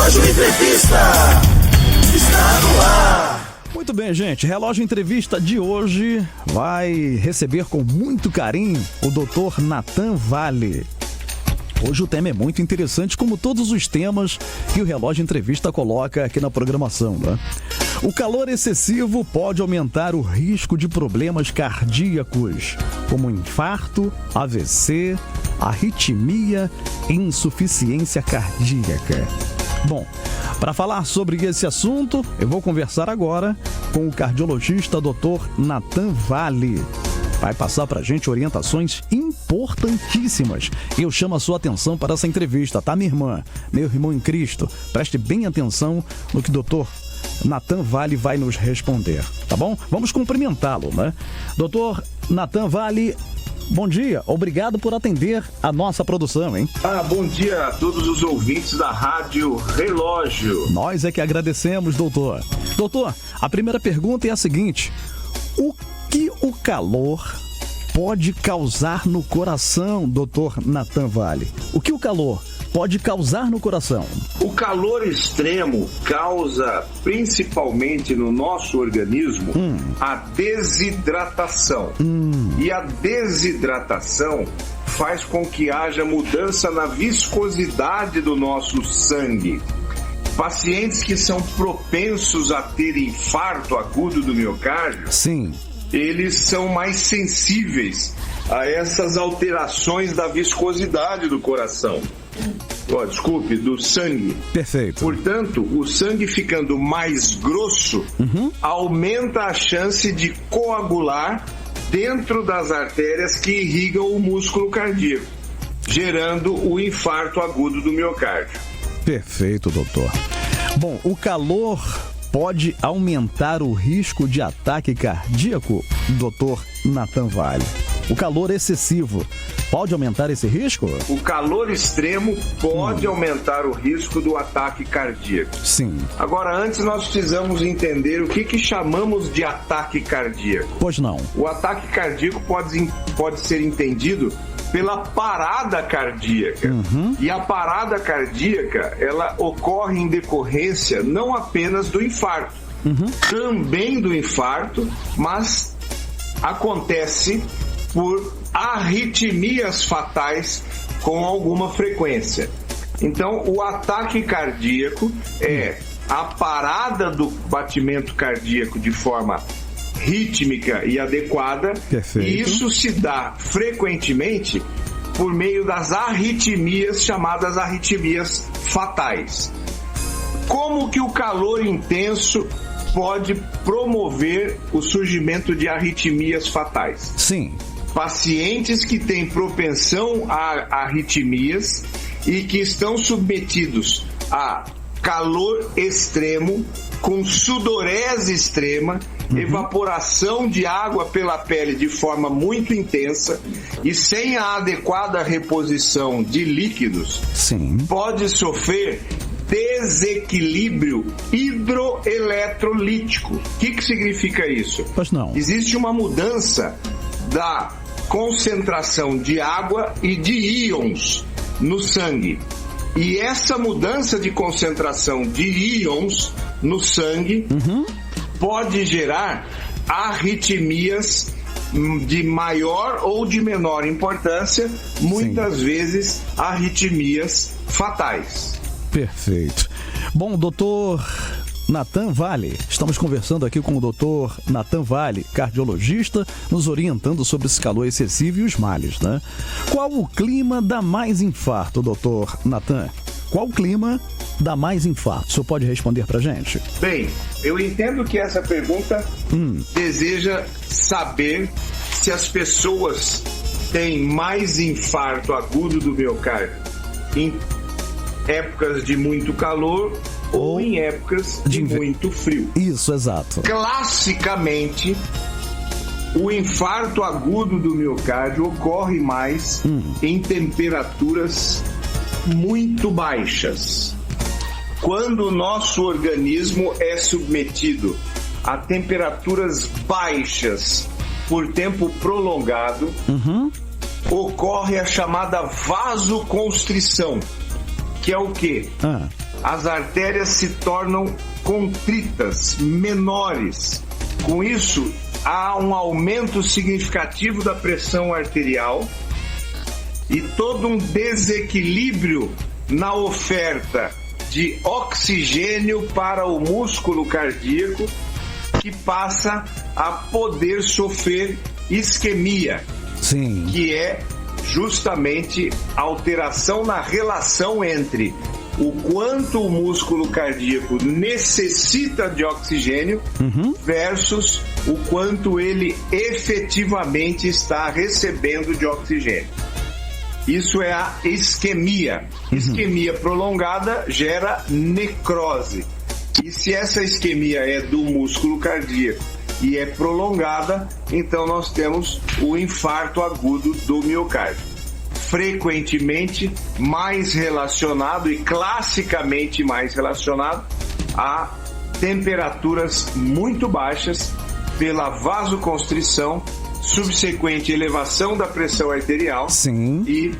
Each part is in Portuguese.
Relógio Entrevista está no ar. Muito bem, gente. Relógio Entrevista de hoje vai receber com muito carinho o Dr. Natan Vale. Hoje o tema é muito interessante, como todos os temas que o Relógio Entrevista coloca aqui na programação, né? O calor excessivo pode aumentar o risco de problemas cardíacos, como infarto, AVC, arritmia e insuficiência cardíaca. Bom, para falar sobre esse assunto, eu vou conversar agora com o cardiologista Dr. Natan Vale. Vai passar para a gente orientações importantíssimas. Eu chamo a sua atenção para essa entrevista, tá, minha irmã? Meu irmão em Cristo, preste bem atenção no que o Dr. Natan Vale vai nos responder, tá bom? Vamos cumprimentá-lo, né? Dr. Natan Vale, bom dia. Obrigado por atender a nossa produção, hein? Bom dia a todos os ouvintes da Rádio Relógio. Nós é que agradecemos, doutor. Doutor, a primeira pergunta é a seguinte: o que o calor pode causar no coração, Dr. Natan Vale? O que o calor pode causar no coração? O calor extremo causa, principalmente no nosso organismo, a desidratação. E a desidratação faz com que haja mudança na viscosidade do nosso sangue. Pacientes que são propensos a ter infarto agudo do miocárdio, sim, eles são mais sensíveis a essas alterações da viscosidade do coração. Do sangue. Perfeito. Portanto, o sangue ficando mais grosso aumenta a chance de coagular dentro das artérias que irrigam o músculo cardíaco, gerando o infarto agudo do miocárdio. Perfeito, doutor. Bom, o calor pode aumentar o risco de ataque cardíaco, Dr. Natan Vale? O calor excessivo pode aumentar esse risco? O calor extremo pode aumentar o risco do ataque cardíaco. Sim. Agora, antes nós precisamos entender o que chamamos de ataque cardíaco. Pois não. O ataque cardíaco pode ser entendido pela parada cardíaca. E a parada cardíaca, ela ocorre em decorrência não apenas do infarto, também do infarto, mas acontece por arritmias fatais com alguma frequência. Então, o ataque cardíaco é a parada do batimento cardíaco de forma rítmica e adequada. Perfeito. E isso se dá frequentemente por meio das arritmias, chamadas arritmias fatais. Como que o calor intenso pode promover o surgimento de arritmias fatais? Sim. Pacientes que têm propensão a arritmias e que estão submetidos a calor extremo, com sudorese extrema, evaporação de água pela pele de forma muito intensa e sem a adequada reposição de líquidos, sim, pode sofrer desequilíbrio hidroeletrolítico. O que significa isso? Pois não. Existe uma mudança da concentração de água e de íons no sangue. E essa mudança de concentração de íons no sangue pode gerar arritmias de maior ou de menor importância, muitas vezes arritmias fatais. Perfeito. Bom, doutor Natan Vale, estamos conversando aqui com o doutor Natan Vale, cardiologista, nos orientando sobre esse calor excessivo e os males, né? Qual o clima dá mais infarto, doutor Natan? Qual o clima dá mais infarto? O senhor pode responder pra gente? Bem, eu entendo que essa pergunta deseja saber se as pessoas têm mais infarto agudo do miocárdio em épocas de muito calor ou em épocas de muito frio. Isso, exato. Classicamente, o infarto agudo do miocárdio ocorre mais em temperaturas muito baixas. Quando o nosso organismo é submetido a temperaturas baixas por tempo prolongado, ocorre a chamada vasoconstrição, que é o quê? as artérias se tornam contritas, menores. Com isso, há um aumento significativo da pressão arterial e todo um desequilíbrio na oferta de oxigênio para o músculo cardíaco, que passa a poder sofrer isquemia. Sim. Que é justamente a alteração na relação entre o quanto o músculo cardíaco necessita de oxigênio versus o quanto ele efetivamente está recebendo de oxigênio. Isso é a isquemia. Isquemia prolongada gera necrose. E se essa isquemia é do músculo cardíaco e é prolongada, então nós temos o infarto agudo do miocárdio. Frequentemente mais relacionado e classicamente mais relacionado a temperaturas muito baixas pela vasoconstrição, subsequente elevação da pressão arterial. Sim. E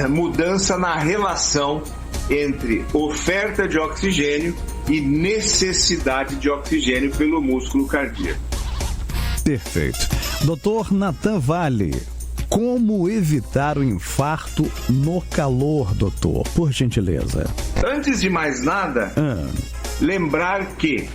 mudança na relação entre oferta de oxigênio e necessidade de oxigênio pelo músculo cardíaco. Perfeito. Dr. Natan Vale, como evitar o infarto no calor, doutor? Por gentileza. Antes de mais nada, lembrar que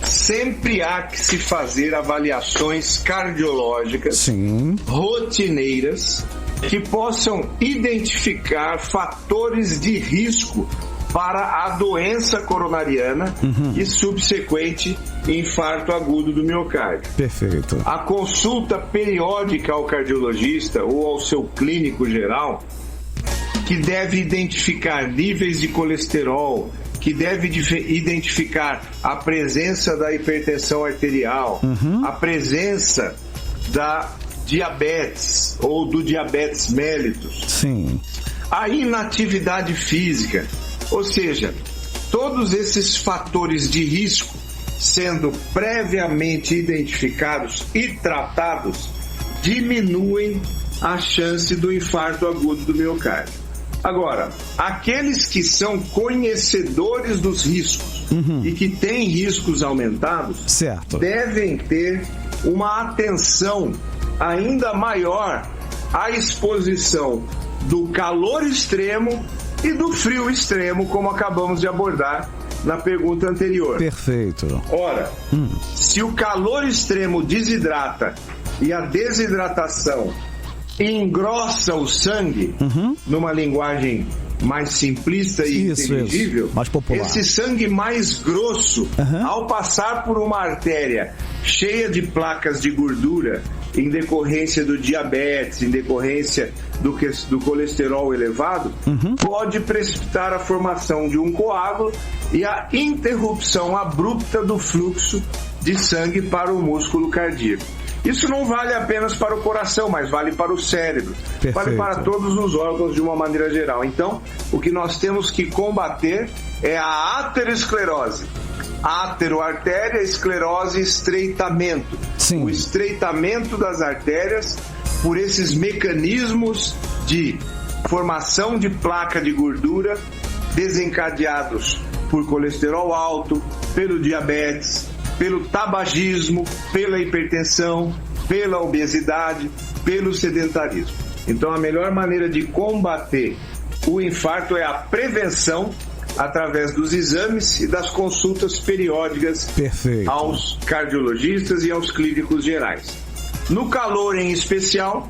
sempre há que se fazer avaliações cardiológicas rotineiras que possam identificar fatores de risco para a doença coronariana e subsequente infarto agudo do miocárdio. Perfeito. A consulta periódica ao cardiologista ou ao seu clínico geral, que deve identificar níveis de colesterol, que deve identificar a presença da hipertensão arterial, a presença da diabetes ou do diabetes mellitus, Sim. a inatividade física, ou seja, todos esses fatores de risco sendo previamente identificados e tratados diminuem a chance do infarto agudo do miocárdio. Agora, aqueles que são conhecedores dos riscos e que têm riscos aumentados, certo, devem ter uma atenção ainda maior à exposição do calor extremo e do frio extremo, como acabamos de abordar na pergunta anterior. Perfeito. Ora, se o calor extremo desidrata e a desidratação engrossa o sangue, numa linguagem mais simplista e inteligível, mais popular. Esse sangue mais grosso, ao passar por uma artéria cheia de placas de gordura, em decorrência do diabetes, em decorrência do colesterol elevado, pode precipitar a formação de um coágulo e a interrupção abrupta do fluxo de sangue para o músculo cardíaco. Isso não vale apenas para o coração, mas vale para o cérebro, Perfeito. Vale para todos os órgãos de uma maneira geral. Então, o que nós temos que combater é a aterosclerose. Ateroartéria, esclerose, estreitamento. Sim. O estreitamento das artérias por esses mecanismos de formação de placa de gordura desencadeados por colesterol alto, pelo diabetes, pelo tabagismo, pela hipertensão, pela obesidade, pelo sedentarismo. Então, a melhor maneira de combater o infarto é a prevenção através dos exames e das consultas periódicas Perfeito. aos cardiologistas e aos clínicos gerais. No calor, em especial,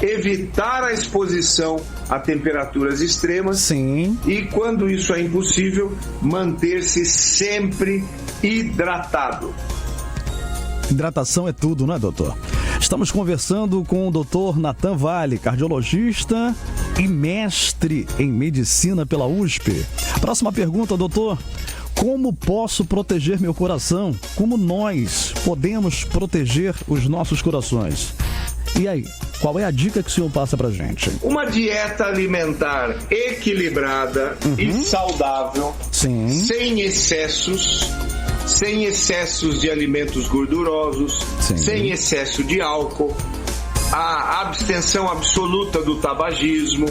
evitar a exposição a temperaturas extremas. Sim. E, quando isso é impossível, manter-se sempre hidratado. Hidratação é tudo, não é, doutor? Estamos conversando com o Dr. Natan Vale, cardiologista e mestre em medicina pela USP. Próxima pergunta, doutor. Como posso proteger meu coração? Como nós podemos proteger os nossos corações? E aí, qual é a dica que o senhor passa pra gente? Uma dieta alimentar equilibrada e saudável, Sim. sem excessos de alimentos gordurosos, Sim. sem excesso de álcool, a abstenção absoluta do tabagismo,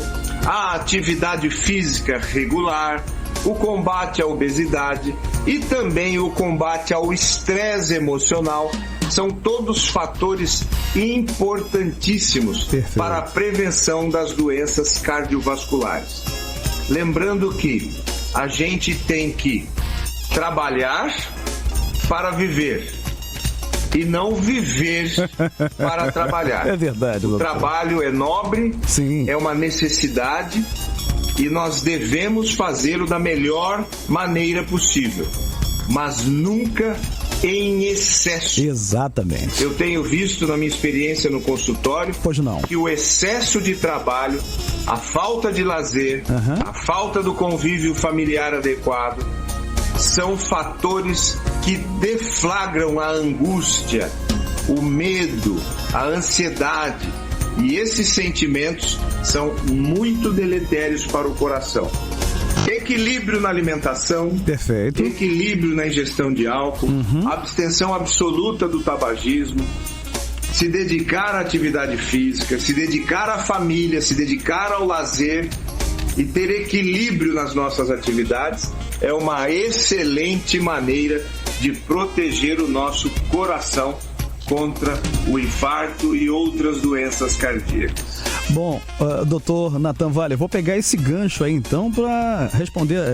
a atividade física regular, o combate à obesidade e também o combate ao estresse emocional são todos fatores importantíssimos para a prevenção das doenças cardiovasculares. Lembrando que a gente tem que trabalhar para viver e não viver para trabalhar. É verdade, doutor. O trabalho é nobre, sim, é uma necessidade e nós devemos fazê-lo da melhor maneira possível, mas nunca em excesso. Exatamente. Eu tenho visto na minha experiência no consultório que o excesso de trabalho, a falta de lazer, a falta do convívio familiar adequado são fatores que deflagram a angústia, o medo, a ansiedade, e esses sentimentos são muito deletérios para o coração. Equilíbrio na alimentação, perfeito, equilíbrio na ingestão de álcool, abstenção absoluta do tabagismo, se dedicar à atividade física, se dedicar à família, se dedicar ao lazer e ter equilíbrio nas nossas atividades é uma excelente maneira de proteger o nosso coração contra o infarto e outras doenças cardíacas. Bom, doutor Natan Vale, eu vou pegar esse gancho aí então para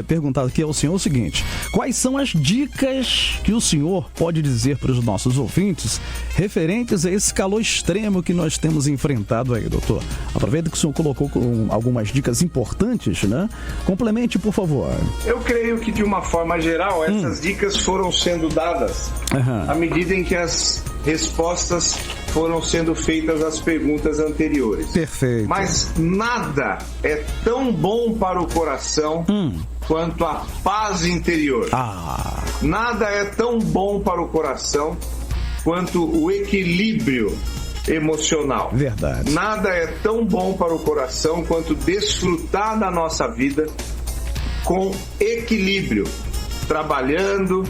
perguntar aqui ao senhor o seguinte: quais são as dicas que o senhor pode dizer para os nossos ouvintes referentes a esse calor extremo que nós temos enfrentado aí, doutor? Aproveita que o senhor colocou algumas dicas importantes, né? Complemente, por favor. Eu creio que de uma forma geral essas dicas foram sendo dadas à medida em que as respostas foram sendo feitas às perguntas anteriores. Perfeito. Mas nada é tão bom para o coração quanto a paz interior. Nada é tão bom para o coração quanto o equilíbrio emocional. Verdade. Nada é tão bom para o coração quanto desfrutar da nossa vida com equilíbrio, trabalhando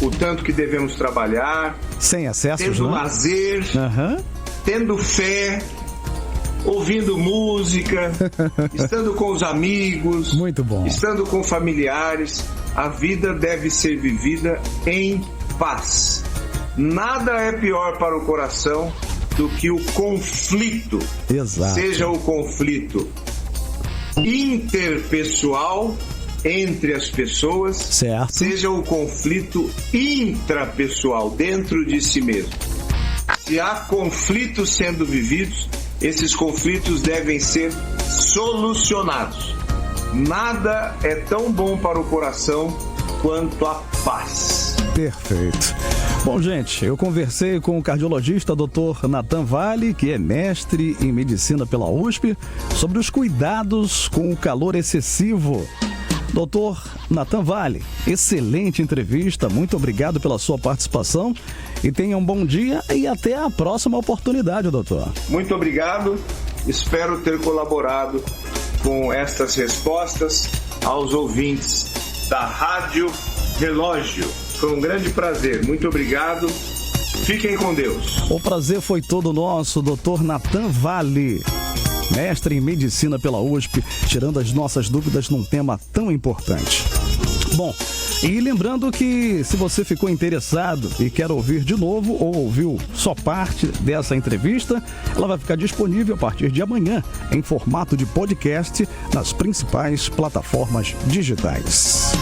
o tanto que devemos trabalhar, sem excessos, tendo lazer, tendo fé, ouvindo música, estando com os amigos, muito bom, estando com familiares. A vida deve ser vivida em paz. Nada é pior para o coração do que o conflito. Exato. Seja o conflito interpessoal entre as pessoas, certo, seja o conflito intrapessoal dentro de si mesmo. Se há conflitos sendo vividos, esses conflitos devem ser solucionados. Nada é tão bom para o coração quanto a paz. Perfeito. Bom, gente, eu conversei com o cardiologista Dr. Natan Vale, que é mestre em medicina pela USP, sobre os cuidados com o calor excessivo. Doutor Natan Vale, excelente entrevista, muito obrigado pela sua participação e tenha um bom dia e até a próxima oportunidade, doutor. Muito obrigado, espero ter colaborado com estas respostas aos ouvintes da Rádio Relógio. Foi um grande prazer, muito obrigado, fiquem com Deus. O prazer foi todo nosso, doutor Natan Vale, mestre em medicina pela USP, tirando as nossas dúvidas num tema tão importante. Bom, e lembrando que se você ficou interessado e quer ouvir de novo ou ouviu só parte dessa entrevista, ela vai ficar disponível a partir de amanhã em formato de podcast nas principais plataformas digitais.